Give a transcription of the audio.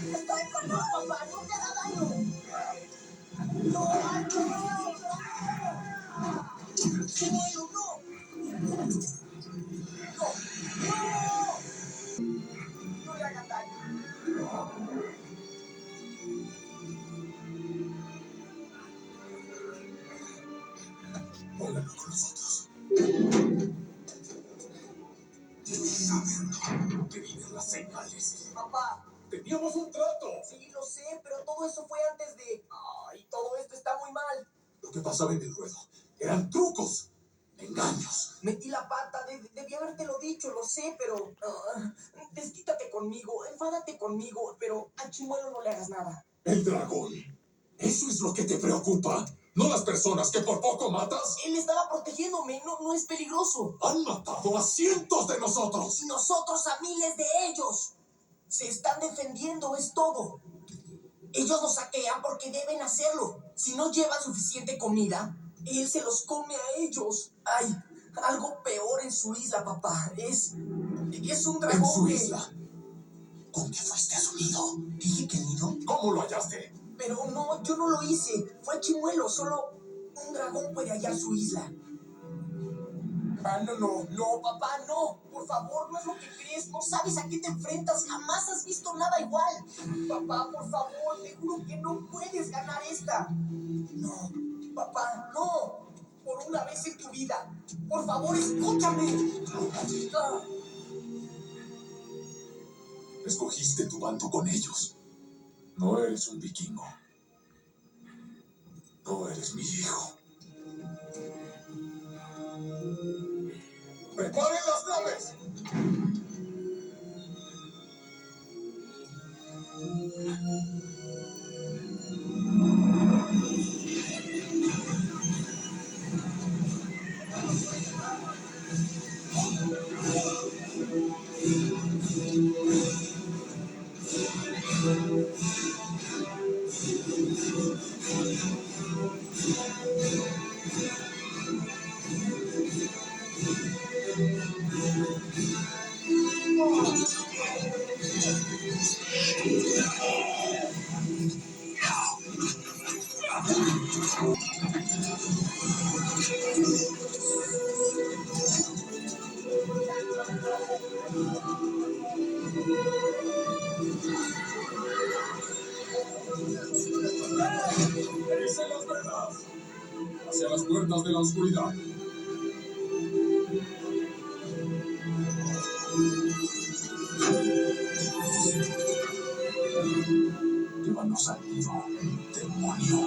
¡Estoy con vos, papá! ¡No te haga daño! ¡No! ¡Chimuelo, no! ¡No! ¡No! ¡No le hagas daño! Pónganlo con nosotros. Tienes que saberlo. Que vienen las señales. ¡Papá! ¡Teníamos un trato! Sí, lo sé, pero todo eso fue antes de... ¡Ay, todo esto está muy mal! Lo que pasaba en el ruedo eran trucos, engaños. Metí la pata, debí habértelo dicho, lo sé, pero... desquítate conmigo, enfádate conmigo, pero a Chimuelo no le hagas nada. El dragón. ¿Eso es lo que te preocupa? ¿No las personas que por poco matas? Él estaba protegiéndome, no es peligroso. Han matado a cientos de nosotros. Y nosotros a miles de ellos. Se están defendiendo, es todo. Ellos nos saquean porque deben hacerlo. Si no llevan suficiente comida, él se los come a ellos. Hay algo peor en su isla, papá. Es un dragón. En su isla. ¿Con qué fuiste a su nido? ¿Dije que nido? ¿Cómo lo hallaste? Pero no, yo no lo hice. Fue Chimuelo, solo un dragón puede hallar su isla. No, papá, no. Por favor, no es lo que crees. No sabes a qué te enfrentas. Jamás has visto nada igual. Papá, por favor, te juro que no puedes ganar esta. No, papá, no. Por una vez en tu vida. Por favor, escúchame. Escogiste tu bando con ellos. No eres un vikingo. No eres mi hijo. ¡Preparen las naves! ¡Hice las velas! Hacia las puertas de la oscuridad. Llévanos al nido, demonio.